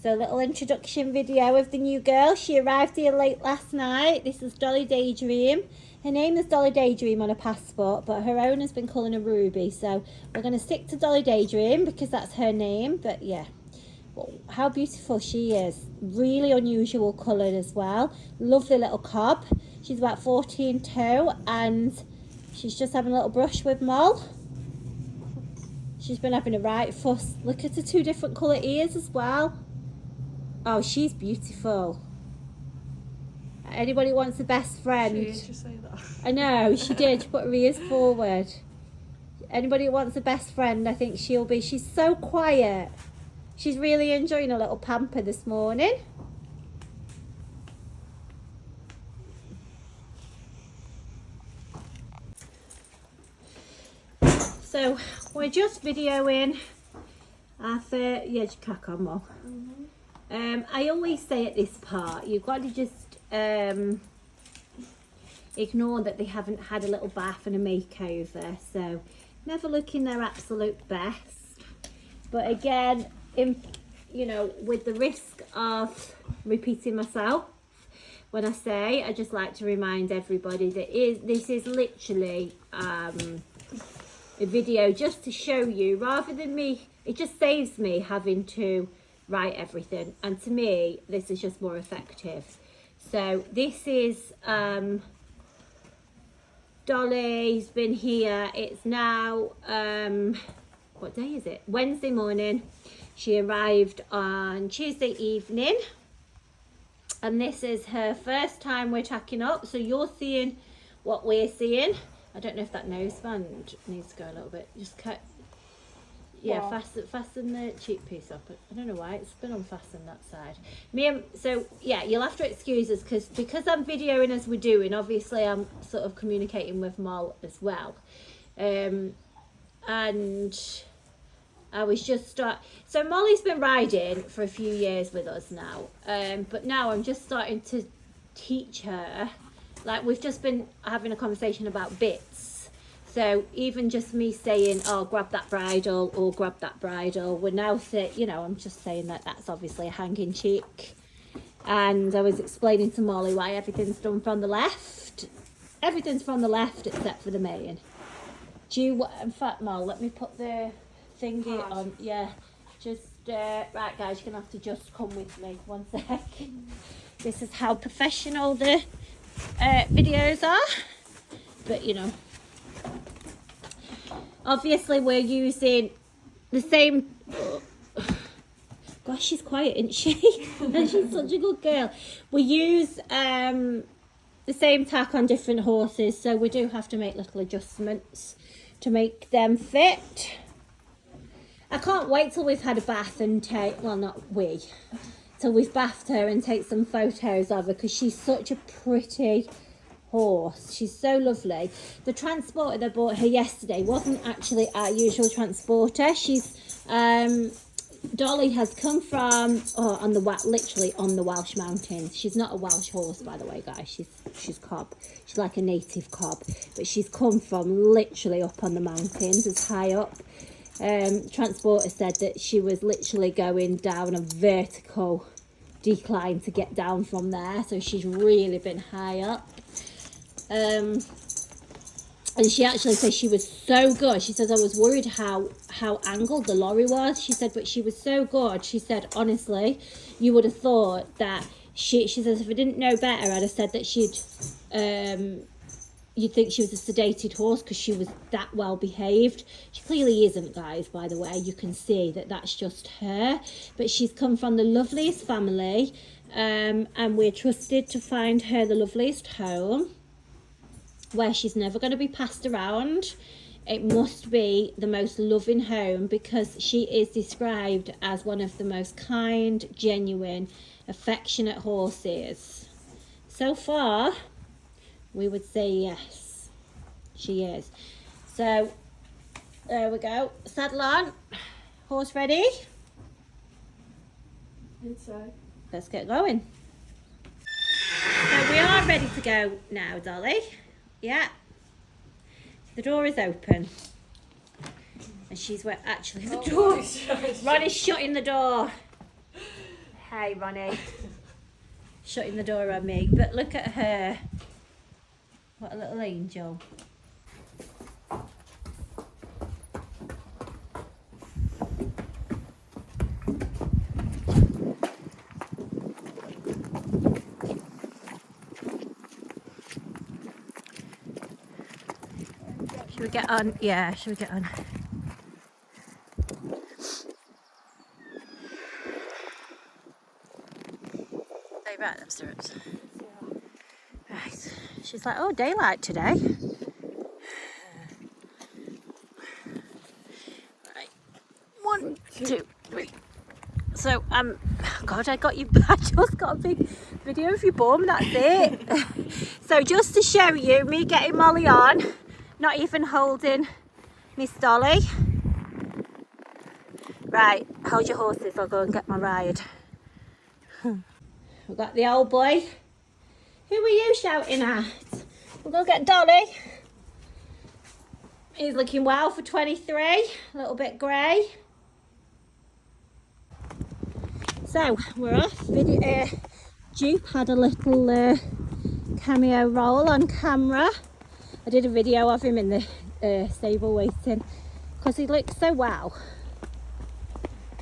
So a little introduction video of the new girl. She arrived here late last night. This is Dolly Daydream. Her name is Dolly Daydream on her passport, but her owner's been calling her Ruby. So we're going to stick to Dolly Daydream because that's her name. But yeah, well, how beautiful she is. Really unusual coloured as well. Lovely little cob. She's about 14'2" and she's just having a little brush with Moll. She's been having a right fuss. Look at her two different colour ears as well. Oh, she's beautiful. Anybody wants a best friend? She did just say that. I know, she did. She put her ears forward. Anybody wants a best friend, I think she'll be. She's so quiet. She's really enjoying a little pamper this morning. So we're just videoing our first, yeah, just crack on, Moll. I always say at this part, you've got to just ignore that they haven't had a little bath and a makeover. So never looking their absolute best. But again, you know, with the risk of repeating myself, when I say, I just like to remind everybody that this is literally a video just to show you, rather than me, it just saves me having to write everything, and to me this is just more effective. So this is Dolly's been here. It's now what day is it? Wednesday morning. She arrived on Tuesday evening, and this is her first time we're tacking up, so you're seeing what we're seeing. I don't know if that nose band needs to go a little bit. Just cut. Yeah, wow. Fasten the cheek piece up. I don't know why it's been unfastened that side. So yeah, you'll have to excuse us because I'm videoing as we're doing. Obviously, I'm sort of communicating with Moll as well, and I was just so Molly's been riding for a few years with us now, but now I'm just starting to teach her. Like, we've just been having a conversation about bits. So even just me saying, oh, grab that bridle or grab that bridle, we're now you know, I'm just saying that that's obviously a hanging cheek. And I was explaining to Molly why everything's done from the left. Everything's from the left except for the mane. In fact, Moll, let me put the thingy on. Yeah, just, right guys, you're going to have to just come with me. 1 sec. This is how professional the videos are. But, you know, obviously we're using the same. Gosh, she's quiet, isn't she? And she's such a good girl. We use the same tack on different horses, so we do have to make little adjustments to make them fit. I can't wait till we've had a bath and till we've bathed her and take some photos of her, because she's such a pretty horse. She's so lovely. The transporter that bought her yesterday wasn't actually our usual transporter. Dolly has come from literally on the Welsh mountains. She's not a Welsh horse, by the way, guys. She's cob. She's like a native cob, but she's come from literally up on the mountains, as high up. Transporter said that she was literally going down a vertical decline to get down from there, so she's really been high up. And she actually said she was so good. She says, I was worried how angled the lorry was. She said, but she was so good. She said, honestly, you would have thought that she says, if I didn't know better, I'd have said that you'd think she was a sedated horse, because she was that well behaved. She clearly isn't, guys, by the way. You can see that that's just her. But she's come from the loveliest family, and we're trusted to find her the loveliest home, where she's never going to be passed around. It must be the most loving home, because she is described as one of the most kind, genuine, affectionate horses. So far, we would say yes, she is. So there we go. Saddle on. Horse ready? Inside. Let's get going. So we are ready to go now, Dolly. Yeah. The door is open. And she's actually the door. Ron is shutting the door. Hey, Ronnie. Shutting the door on me. But look at her. What a little angel. Should we get on? Yeah, should we get on? Are you right upstairs? Yeah. Right. She's like, oh, daylight today. Right. 1, 2, 3. So, God, I just got a big video of your bum, that's it. So just to show you, me getting Molly on, not even holding Miss Dolly. Right, hold your horses, I'll go and get my ride. We've got the old boy. Who are you shouting at? We'll go get Dolly. He's looking well for 23, a little bit grey. So we're off. Jupe had a little cameo role on camera. I did a video of him in the stable waiting because he looks so well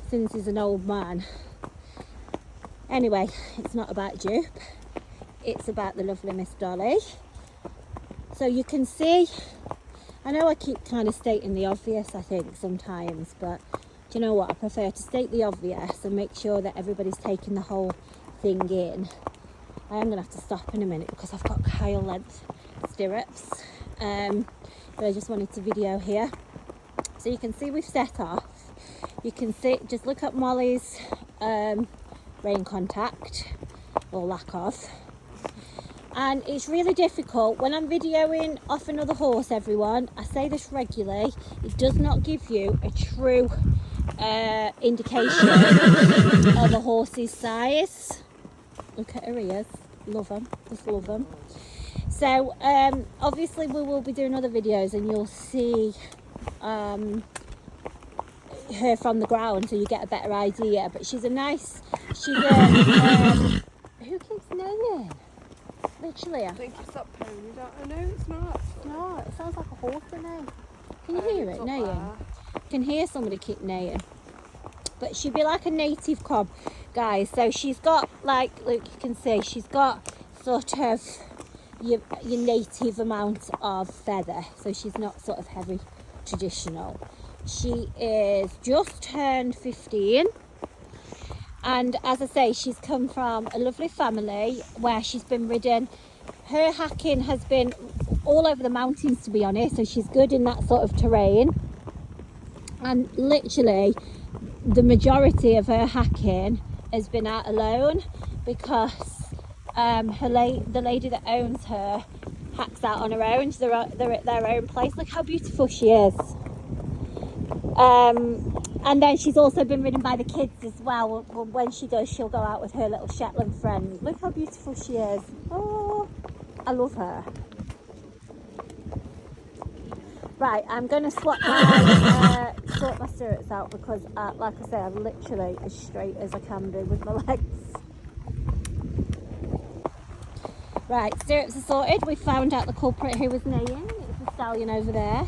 since he's an old man. Anyway, it's not about Jupe, it's about the lovely Miss Dolly. So you can see, I know I keep kind of stating the obvious, I think sometimes, but do you know what, I prefer to state the obvious and make sure that everybody's taking the whole thing in. I am going to have to stop in a minute because I've got Kyle length stirrups, but I just wanted to video here. So you can see we've set off. You can see, just look at Molly's rein contact, or lack of. And it's really difficult when I'm videoing off another horse, everyone. I say this regularly, it does not give you a true indication of a horse's size. Look at her ears, love them, just love them. So obviously we will be doing other videos and you'll see her from the ground so you get a better idea. But she's a nice, she's a, who keeps neighing? Literally. I think it's that pony, don't I know? It's not. No, it sounds like a horse neigh. Can you hear it neighing? I can hear somebody keep neighing. But she'd be like a native cob, guys. So she's got, like, look, you can see, she's got sort of your native amount of feather. So she's not sort of heavy traditional. She is just turned 15. And as I say, she's come from a lovely family where she's been ridden. Her hacking has been all over the mountains, to be honest. So she's good in that sort of terrain. And literally, the majority of her hacking has been out alone because the lady that owns her hacks out on her own. They're at their own place. Look how beautiful she is. And then she's also been ridden by the kids as well. When she does, she'll go out with her little Shetland friend. Look how beautiful she is. Oh, I love her. Right, I'm going to sort my stirrups out because, like I say, I'm literally as straight as I can be with my legs. Right, stirrups are sorted. We found out the culprit who was neighing. It's the stallion over there.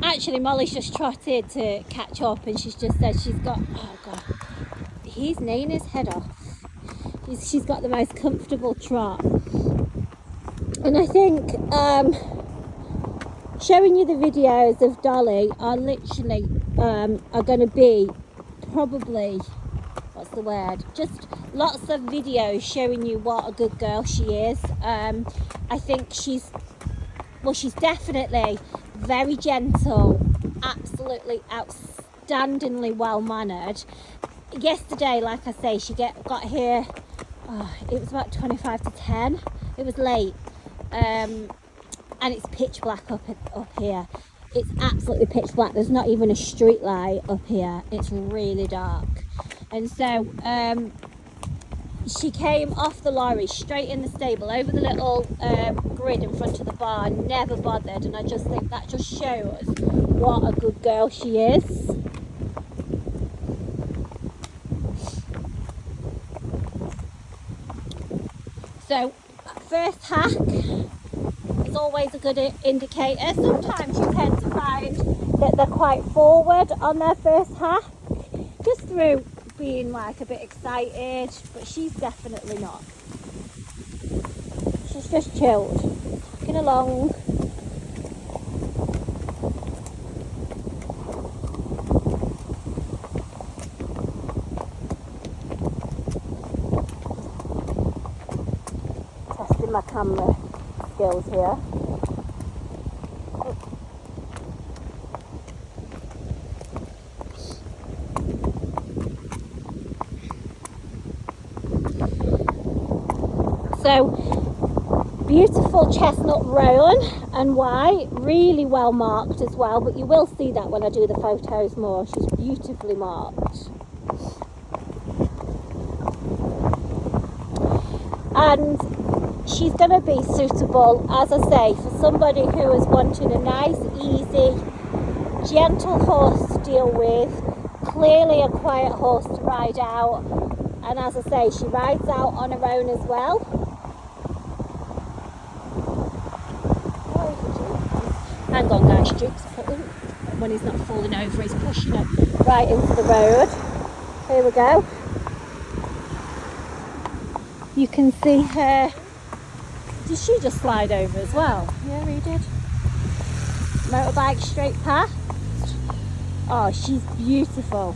Actually, Molly's just trotted to catch up and she's just said she's got, oh God, he's neighing his head off. She's got the most comfortable trot. And I think showing you the videos of Dolly are literally are going to be probably, what's the word, just lots of videos showing you what a good girl she is. I think she's definitely very gentle, absolutely outstandingly well mannered. Yesterday, like I say, she got here, it was about 25 to 10. It was late, and it's pitch black up here. It's absolutely pitch black. There's not even a street light up here. It's really dark. And so she came off the lorry straight in the stable over the little grid in front of the barn, never bothered. And I just think that just shows what a good girl she is. So first hack is always a good indicator. Sometimes you tend to find that they're quite forward on their first hack, just through being like a bit excited, but she's definitely not. She's just chilled, walking along. Testing my camera skills here. So beautiful chestnut roan and white, really well marked as well, but you will see that when I do the photos more. She's beautifully marked. And she's going to be suitable, as I say, for somebody who is wanting a nice, easy, gentle horse to deal with, clearly a quiet horse to ride out, and as I say, she rides out on her own as well. Hang on guys, Duke's putting, when he's not falling over, he's pushing her right into the road. Here we go. You can see her. Did she just slide over as well? Yeah, he did. Motorbike straight past. Oh, she's beautiful.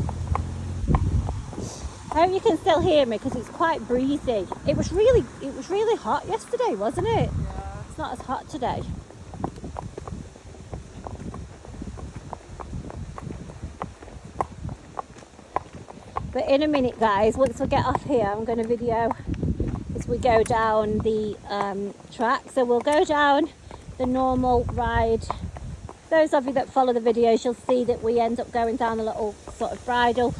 I hope you can still hear me because it's quite breezy. It was really hot yesterday, wasn't it? Yeah. It's not as hot today. But in a minute, guys, once we get off here, I'm going to video as we go down the track. So we'll go down the normal ride. Those of you that follow the videos, you'll see that we end up going down a little sort of bridle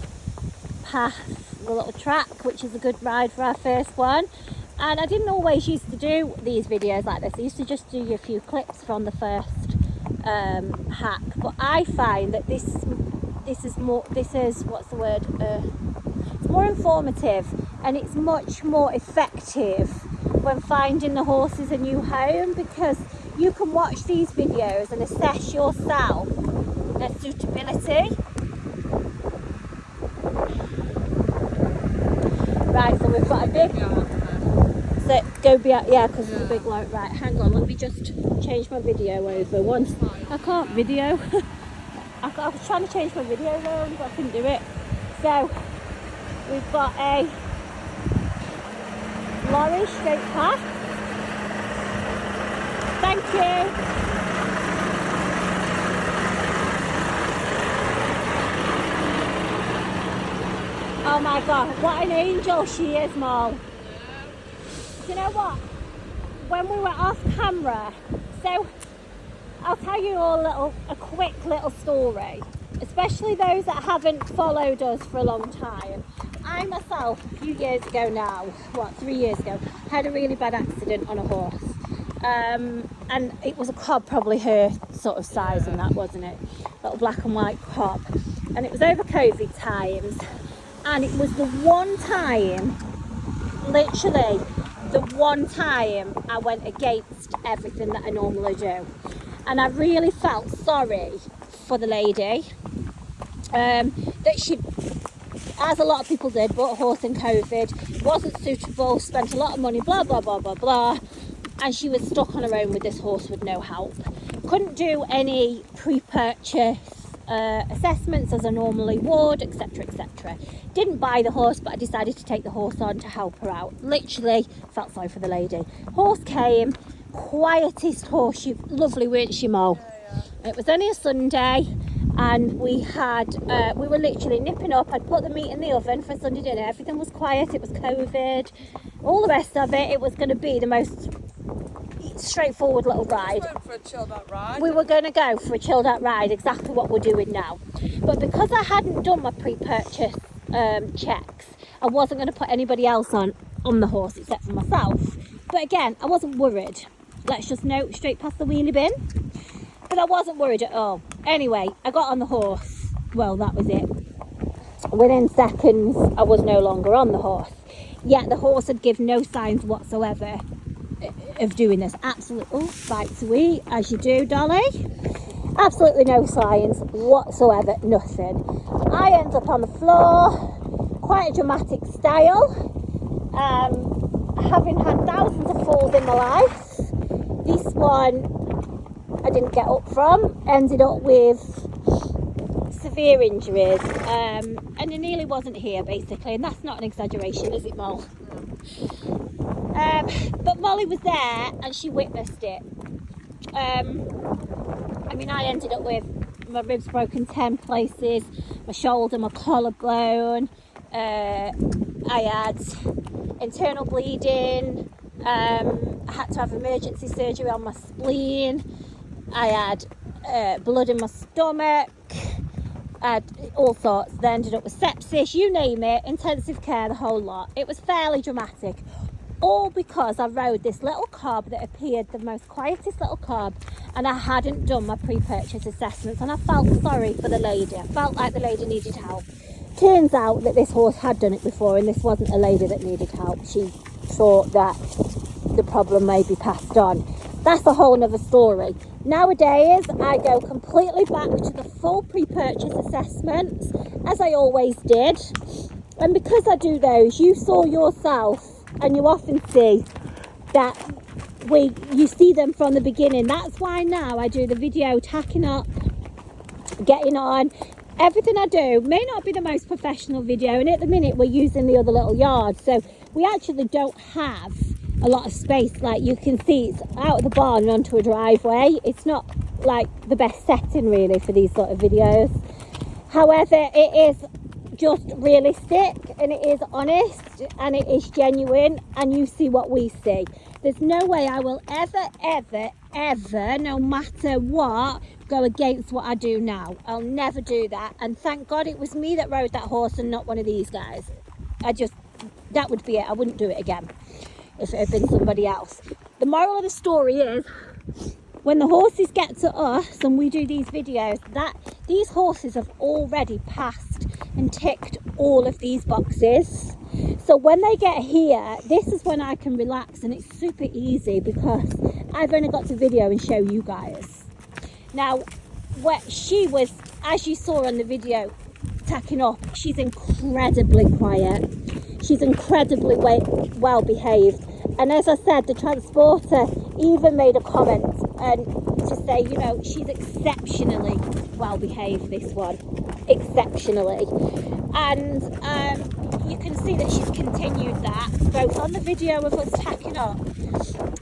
path, the little track, which is a good ride for our first one. And I didn't always used to do these videos like this. I used to just do a few clips from the first hack. But I find that this is what's the word? It's more informative, and it's much more effective when finding the horses a new home, because you can watch these videos and assess yourself their suitability. Right, so we've got a big. So go beyond, yeah, because there's a big light. Right, hang on, let me just change my video over once. I can't video. I was trying to change my video around, but I couldn't do it. So we've got a lorry straight past. Thank you. Oh my God, what an angel she is, Mol. Do you know what? When we were off camera, so I'll tell you all a quick little story, especially those that haven't followed us for a long time. I myself, a few years ago now, 3 years ago, had a really bad accident on a horse. And it was a cob, probably her sort of size and that, wasn't it? Little black and white cob. And it was over COVID times. And it was the one time, literally, the one time I went against everything that I normally do. And I really felt sorry for the lady, that she, as a lot of people did, bought a horse in COVID, wasn't suitable, spent a lot of money, blah, blah, blah, blah, blah. And she was stuck on her own with this horse with no help. Couldn't do any pre-purchase assessments as I normally would, etc, etc. Didn't buy the horse, but I decided to take the horse on to help her out. Literally felt sorry for the lady. Horse came, quietest horse, she, lovely, weren't she, Mo? Yeah. It was only a Sunday, and we were literally nipping up. I'd put the meat in the oven for Sunday dinner. Everything was quiet, it was COVID, all the rest of it. It was going to be the most straightforward little ride. Just went for a chilled out ride. We were going to go for a chilled out ride, exactly what we're doing now. But because I hadn't done my pre-purchase checks, I wasn't going to put anybody else on the horse except for myself. But again, I wasn't worried. Let's just note, straight past the wheelie bin. But I wasn't worried at all. Anyway, I got on the horse. Well, that was it. Within seconds, I was no longer on the horse. yet the horse had given no signs whatsoever of doing this. Absolutely, bite to eat, as you do, Dolly. Absolutely no signs whatsoever, nothing. I end up on the floor, quite a dramatic style, having had thousands of falls in my life. This one I didn't get up from, ended up with severe injuries, and I nearly wasn't here basically, and that's not an exaggeration, is it, Mol? But Molly was there and she witnessed it. I mean, I ended up with my ribs broken 10 places, my shoulder, my collarbone, I had internal bleeding, I had to have emergency surgery on my spleen, I had blood in my stomach, I had all sorts. They ended up with sepsis, you name it, intensive care, the whole lot. It was fairly dramatic. All because I rode this little cob that appeared the most quietest little cob, and I hadn't done my pre-purchase assessments, and I felt sorry for the lady. I felt like the lady needed help. Turns out that this horse had done it before, and this wasn't a lady that needed help. She thought that the problem may be passed on. That's a whole nother story. Nowadays, I go completely back to the full pre-purchase assessments, as I always did. And because I do those, you saw yourself, and you often see that you see them from the beginning. That's why now I do the video tacking up, getting on. Everything I do may not be the most professional video, and at the minute we're using the other little yard, so we actually don't have a lot of space. Like you can see, it's out of the barn and onto a driveway. It's not like the best setting really for these sort of videos. However, it is just realistic, and it is honest, and it is genuine, and you see what we see. There's no way I will ever, no matter what, go against what I do now. I'll never do that, and thank God it was me that rode that horse and not one of these guys. That would be it. I wouldn't do it again if it had been somebody else. The moral of the story is, when the horses get to us and we do these videos, that these horses have already passed and ticked all of these boxes. So when they get here, this is when I can relax, and it's super easy because I've only got to video and show you guys. Now, what she was, as you saw on the video, tacking up, she's incredibly quiet. She's incredibly well behaved. And as I said, the transporter even made a comment and to say, you know, she's exceptionally well behaved, this one, exceptionally. And you can see that she's continued that both on the video of us tacking up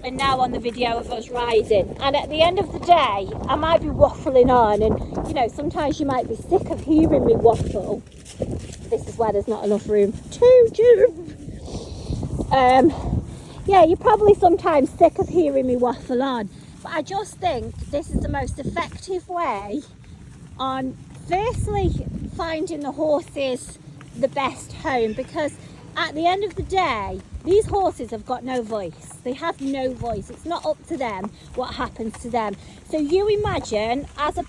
and now on the video of us riding. And at the end of the day, I might be waffling on, and you know, sometimes you might be sick of hearing me waffle. This is where there's not enough room to do. Yeah, you're probably sometimes sick of hearing me waffle on, but I just think this is the most effective way on firstly finding the horses the best home, because at the end of the day, these horses have got no voice. They have no voice. It's not up to them what happens to them. So you imagine as a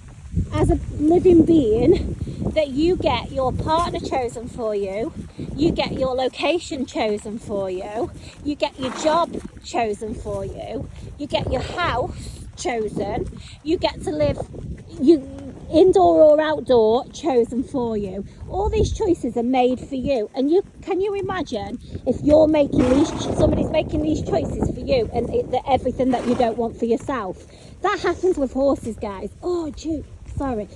living being that you get your partner chosen for you, you get your location chosen for you, you get your job chosen for you, you get your house chosen, you get to live indoor or outdoor chosen for you. All these choices are made for you, and can you imagine if you're making somebody's making these choices for you, and everything that you don't want for yourself. That happens with horses, guys. Oh, gee, sorry.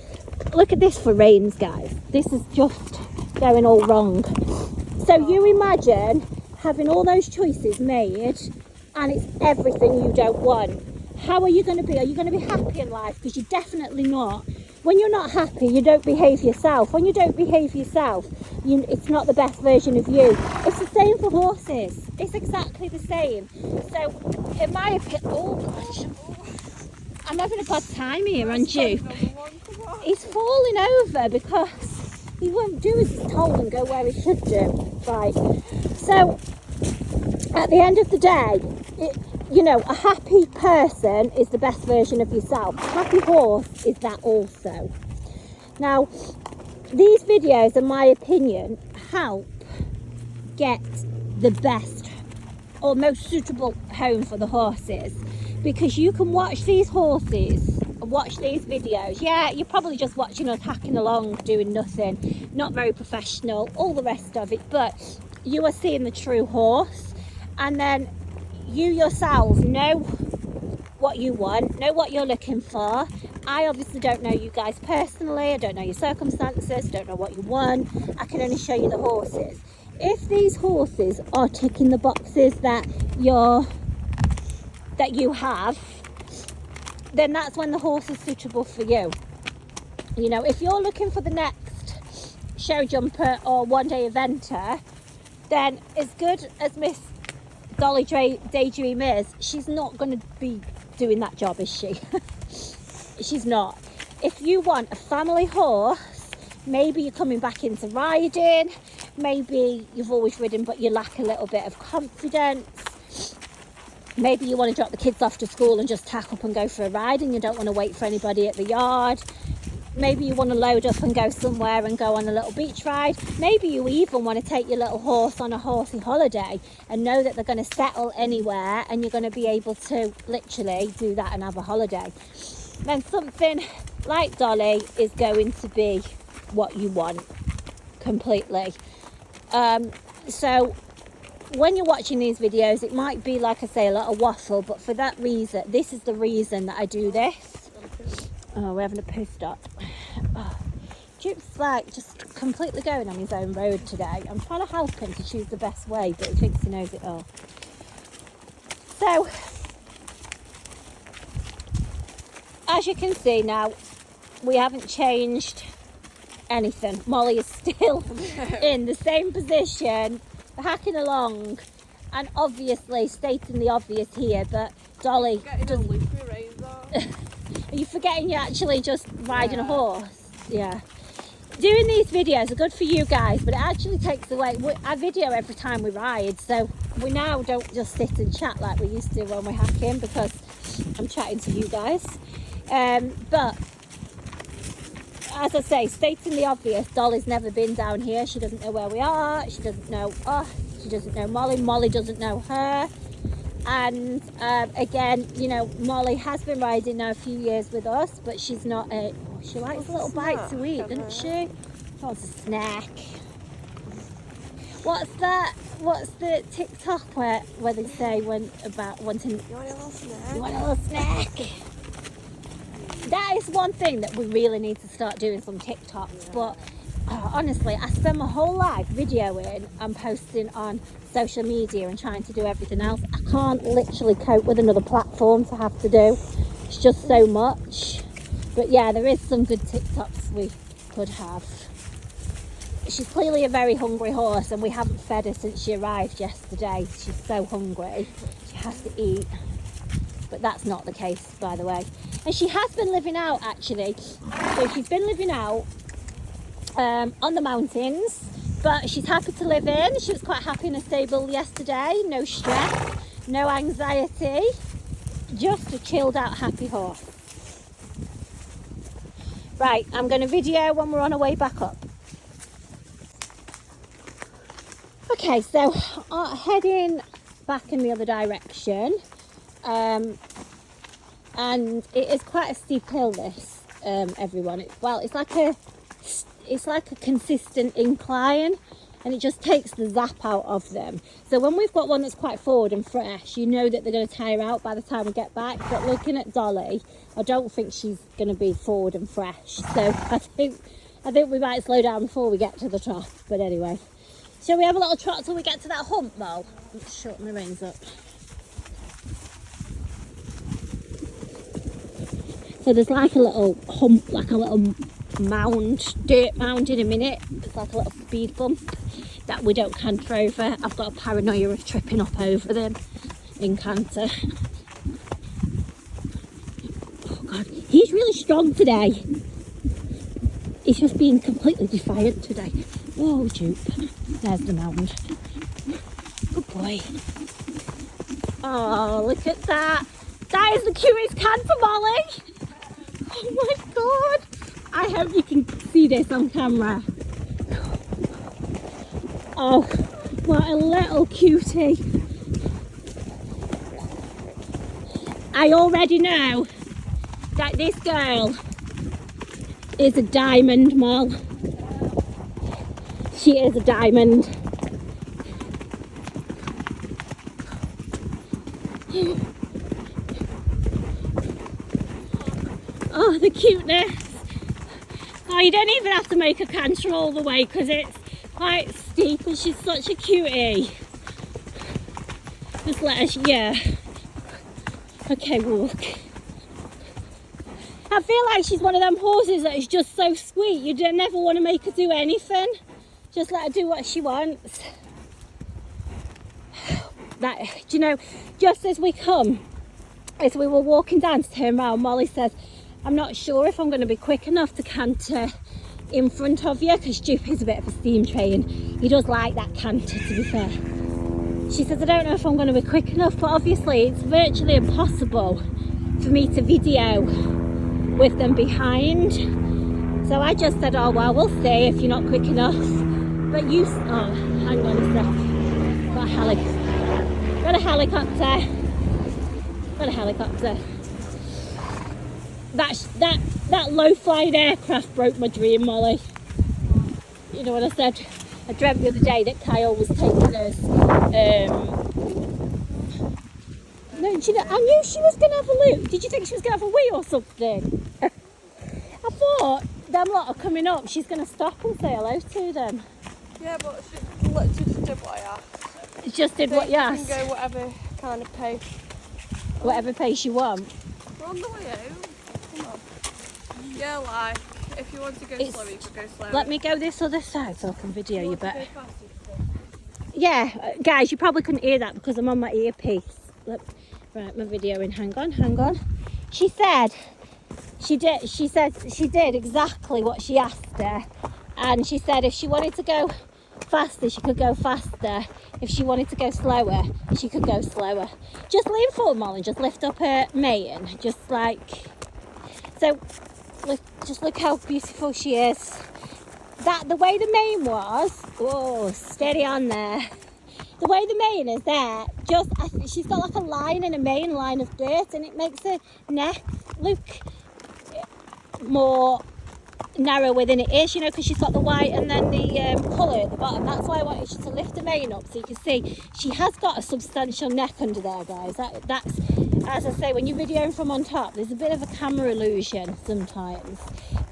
Look at this for reins, guys. This is just going all wrong. So you imagine having all those choices made, and it's everything you don't want. How are you going to be? Are you going to be happy in life? Because you're definitely not. When you're not happy, you don't behave yourself. When you don't behave yourself, it's not the best version of you. It's the same for horses. It's exactly the same. So, in my opinion, oh gosh, I'm having a bad time here, aren't you? He's falling over because he won't do as he's told and go where he should do. Right. So, at the end of the day, you know, a happy person is the best version of yourself. A happy horse is that also. Now, these videos, in my opinion, help get the best or most suitable home for the horses, because you can watch these horses, watch these videos. Yeah, you're probably just watching us hacking along, doing nothing, not very professional, all the rest of it, but you are seeing the true horse, and then you yourself know what you want, know what you're looking for. I obviously don't know you guys personally, I don't know your circumstances, don't know what you want. I can only show you the horses. If these horses are ticking the boxes that you have, then that's when the horse is suitable for you. You know, if you're looking for the next show jumper or one day eventer, then as good as Miss Dolly Daydream is, she's not going to be doing that job, is she? She's not. If you want a family horse, maybe you're coming back into riding, maybe you've always ridden but you lack a little bit of confidence, maybe you want to drop the kids off to school and just tack up and go for a ride and you don't want to wait for anybody at the yard, maybe you want to load up and go somewhere and go on a little beach ride, maybe you even want to take your little horse on a horsey holiday and know that they're going to settle anywhere and you're going to be able to literally do that and have a holiday, then something like Dolly is going to be what you want completely. So when you're watching these videos, it might be, like I say, a lot of waffle, but for that reason, this is the reason that I do this. Oh, we're having a poo stop. Oh, Duke's like just completely going on his own road today. I'm trying to help him to choose the best way, but he thinks he knows it all. So, as you can see now, we haven't changed anything. Molly is still in the same position, hacking along, and obviously stating the obvious here, but Dolly does. Are you forgetting you're actually just riding a horse? Yeah. Doing these videos are good for you guys, but it actually takes away. I video every time we ride, so we now don't just sit and chat like we used to when we're hacking, because I'm chatting to you guys. But as I say, stating the obvious, Dolly's never been down here. She doesn't know where we are. She doesn't know us. She doesn't know Molly. Molly doesn't know her. And again, you know, Molly has been riding now a few years with us, but she's not a. She likes a little bite to eat, doesn't she? She wants a snack. What's that? What's the TikTok where they say about wanting? You want a little snack? You want a little snack? That is one thing that we really need to start doing, some TikToks. But honestly, I spend my whole life videoing and posting on social media and trying to do everything else. I can't literally cope with another platform to have to do. It's just so much. But yeah, there is some good TikToks we could have. She's clearly a very hungry horse, and we haven't fed her since she arrived yesterday. She's so hungry. She has to eat. But that's not the case, by the way. And she has been living out, actually. So she's been living out on the mountains, but she's happy to live in. She was quite happy in a stable yesterday. No stress, no anxiety, just a chilled out, happy horse. Right, I'm going to video when we're on our way back up. Okay, so heading back in the other direction. And it is quite a steep hill, this, everyone. It's like a consistent incline, and it just takes the zap out of them. So when we've got one that's quite forward and fresh, you know that they're going to tire out by the time we get back. But looking at Dolly, I don't think she's going to be forward and fresh. So I think we might slow down before we get to the top. But anyway, shall we have a little trot till we get to that hump, Mo? Let's shorten my reins up. So there's like a little hump, like a little mound, dirt mound in a minute. It's like a little speed bump that we don't canter over. I've got a paranoia of tripping up over them in canter. Oh God, he's really strong today. He's just being completely defiant today. Whoa, Dupe. There's the mound. Good boy. Oh, look at that. That is the cutest canter, Molly. Oh my God. I hope you can see this on camera. Oh, What a little cutie. I already know that this girl is a diamond, Mol. She is a diamond. Oh, the cuteness. Oh, you don't even have to make a canter all the way because it's quite steep and she's such a cutie. Just let her, yeah. Okay, walk. I feel like she's one of them horses that is just so sweet. You don't never want to make her do anything. Just let her do what she wants. That, do you know, just as we were walking down to turn around, Molly says, I'm not sure if I'm going to be quick enough to canter in front of you because Duke is a bit of a steam train. He does like that canter, to be fair. She says, I don't know if I'm going to be quick enough, but obviously it's virtually impossible for me to video with them behind. So I just said, oh, well, we'll see if you're not quick enough. But you, oh, hang on a sec. Got a helicopter. Got a helicopter. That low-flying aircraft broke my dream, Molly. You know what I said? I dreamt the other day that Kyle was taking us. No, do you know, I knew she was going to have a loop. Did you think she was going to have a wee or something? I thought them lot are coming up. She's going to stop and say hello to them. Yeah, but she literally just did what I asked. Just did what you asked. You can go whatever kind of pace. Whatever pace you want. We're on the way home. Come on. Yeah, like, if you want to go slow, you could go slow. Let me go this other side so I can video you better. Yeah, guys, you probably couldn't hear that because I'm on my earpiece. Look, right, my video in. Hang on. She said she did exactly what she asked her, and she said if she wanted to go faster, she could go faster. If she wanted to go slower, she could go slower. Just lean forward, Molly, just lift up her mane, just like so. Look how beautiful she is. That the way the mane was. Oh, steady on there. The way the mane is there, she's got like a line in a mane, line of dirt, and it makes her neck look more narrower than it is, you know, because she's got the white and then the colour at the bottom. That's why I wanted you to lift the mane up so you can see she has got a substantial neck under there, guys. That's, as I say, when you're videoing from on top, there's a bit of a camera illusion sometimes.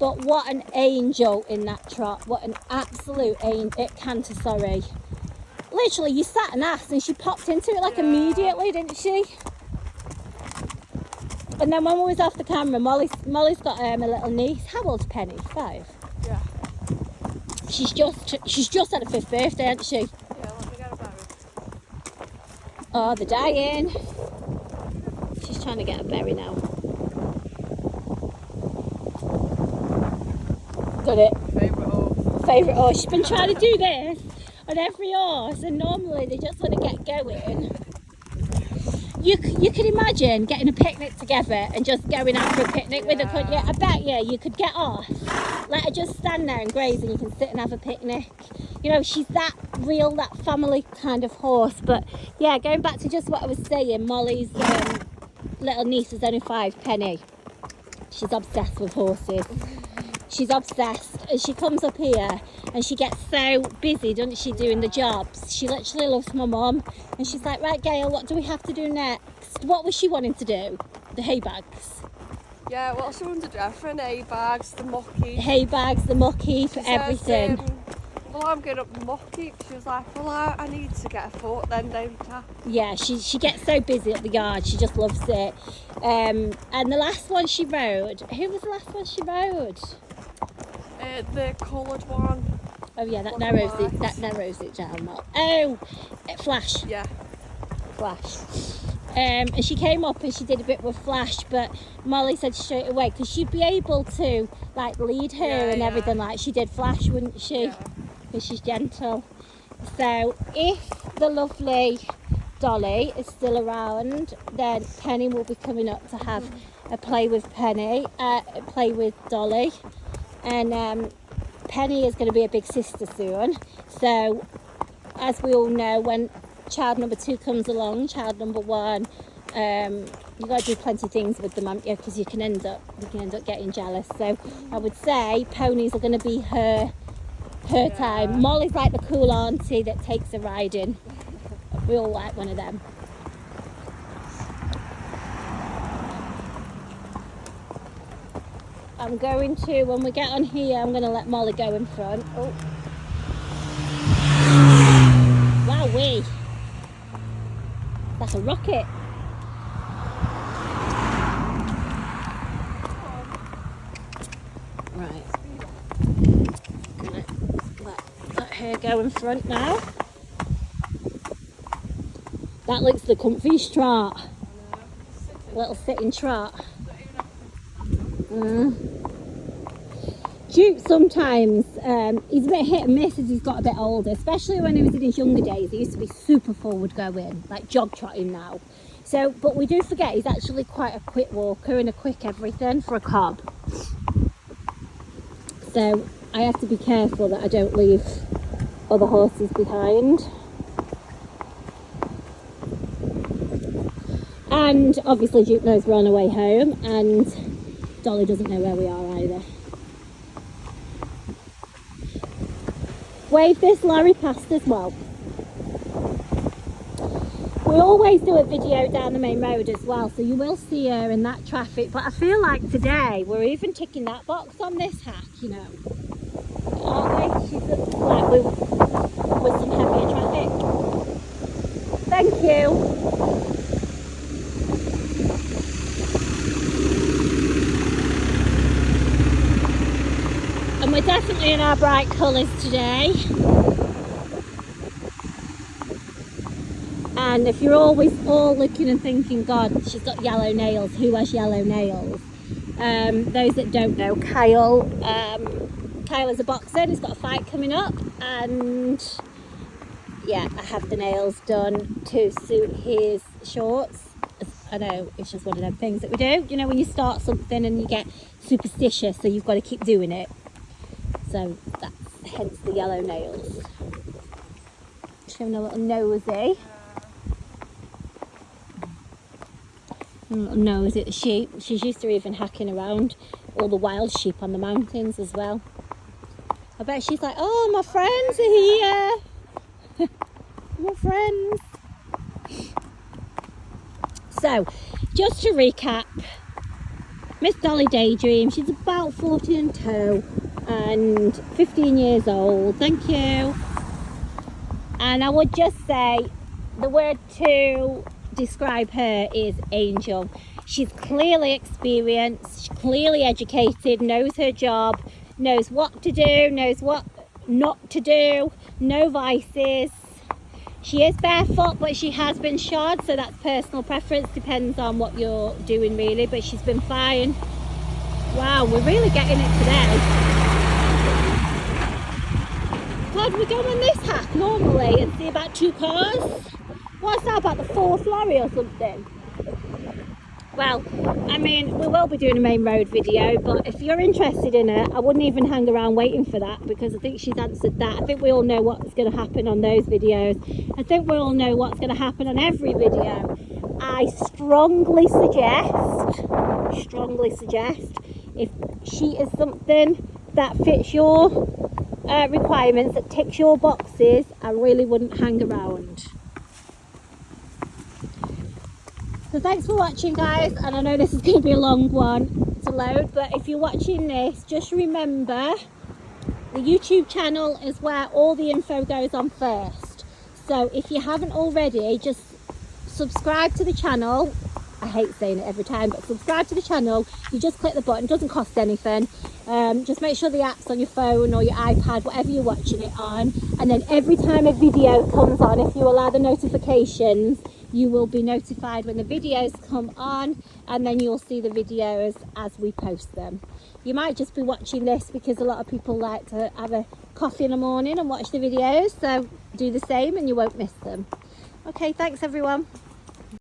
But what an angel in that trot. What an absolute canter, sorry. Literally, you sat and asked and she popped into it like immediately, didn't she? And then when we was off the camera, Molly's got a little niece. How old's Penny? 5? Yeah. She's just had a 5th birthday, hasn't she? Yeah, let me get a berry. Oh, they're dying. She's trying to get a berry now. Got it. Favourite horse. She's been trying to do this on every horse, and normally they just want to get going. You could imagine getting a picnic together and just going out for a picnic with her, couldn't you? I bet you could get off, let her just stand there and graze, and you can sit and have a picnic. You know, she's that real, that family kind of horse. But yeah, going back to just what I was saying, Molly's little niece is only 5, Penny. She's obsessed with horses. She's obsessed, and she comes up here and she gets so busy, doesn't she, doing the jobs. She literally loves my mum, and she's like, right, Gail, what do we have to do next? What was she wanting to do? The hay bags. Yeah, what she wanted to do? Everything, hay bags, the mucky. Hay bags, the mucky, for everything. Well, I'm getting up the mucky. She was like, well, I need to get a foot then, don't I? Yeah, she gets so busy at the yard. She just loves it. And the last one she rode, who was the last one she rode? The coloured one. Oh yeah, that narrows it down. Oh, Flash. Yeah. Flash. And she came up and she did a bit with Flash, but Molly said straight away, because she'd be able to like lead her and everything like she did Flash, wouldn't she? Yeah. Because she's gentle. So if the lovely Dolly is still around, then Penny will be coming up to have a play with Dolly. And Penny is going to be a big sister soon, so as we all know, when child number 2 comes along, child number 1, you got to do plenty of things with them, haven't you? Because you can end up getting jealous. So I would say ponies are going to be her time. Molly's like the cool auntie that takes her riding. We all like one of them. I'm going to, when we get on here, I'm going to let Molly go in front. Oh. Wowee. Like a rocket. Right. Gonna let her go in front now. That looks the comfiest trot. Little sitting trot. Duke sometimes, he's a bit hit and miss as he's got a bit older, especially when he was in his younger days. He used to be super forward going, like jog trotting now. So, but we do forget he's actually quite a quick walker and a quick everything for a cob. So I have to be careful that I don't leave other horses behind. And obviously Duke knows we're on our way home, and Dolly doesn't know where we are either. Wave this lorry past as well. We always do a video down the main road as well, so you will see her in that traffic. But I feel like today we're even ticking that box on this hack, you know. Aren't we? She's like with some heavier traffic. Thank you. And we're definitely in our bright colours today. And if you're always all looking and thinking, God, she's got yellow nails, who has yellow nails? Those that don't know, Kyle is a boxer and he's got a fight coming up, and yeah, I have the nails done to suit his shorts. I know, it's just one of them things that we do. You know, when you start something and you get superstitious, so you've got to keep doing it. So that's hence the yellow nails. Showing a little nosy. A little nosy at the sheep. She's used to even hacking around all the wild sheep on the mountains as well. I bet she's like, oh, my friends are here. My friends. So, just to recap, Miss Dolly Daydream, she's about 14 in tow and 15 years old. Thank you. And I would just say the word to describe her is angel. She's clearly experienced, clearly educated, knows her job, knows what to do, knows what not to do, no vices. She is barefoot, but she has been shod, so that's personal preference, depends on what you're doing really, but she's been fine. Wow, we're really getting it today. God, we go on this hack normally and see about 2 cars. What's that, about the 4th lorry or something? Well, I mean, we will be doing a main road video, but if you're interested in it, I wouldn't even hang around waiting for that, because I think she's answered that. I think we all know what's going to happen on those videos. I think we all know what's going to happen on every video. I strongly suggest, if she is something that fits your requirements, that ticks your boxes, I really wouldn't hang around. So thanks for watching, guys, and I know this is going to be a long one to load, but if you're watching this, just remember the YouTube channel is where all the info goes on first. So if you haven't already, just subscribe to the channel. I hate saying it every time, but subscribe to the channel. You just click the button, it doesn't cost anything. Just make sure the app's on your phone or your iPad, whatever you're watching it on, and then every time a video comes on, if you allow the notifications, you will be notified when the videos come on, and then you'll see the videos as we post them. You might just be watching this because a lot of people like to have a coffee in the morning and watch the videos, so do the same and you won't miss them. Okay, thanks everyone.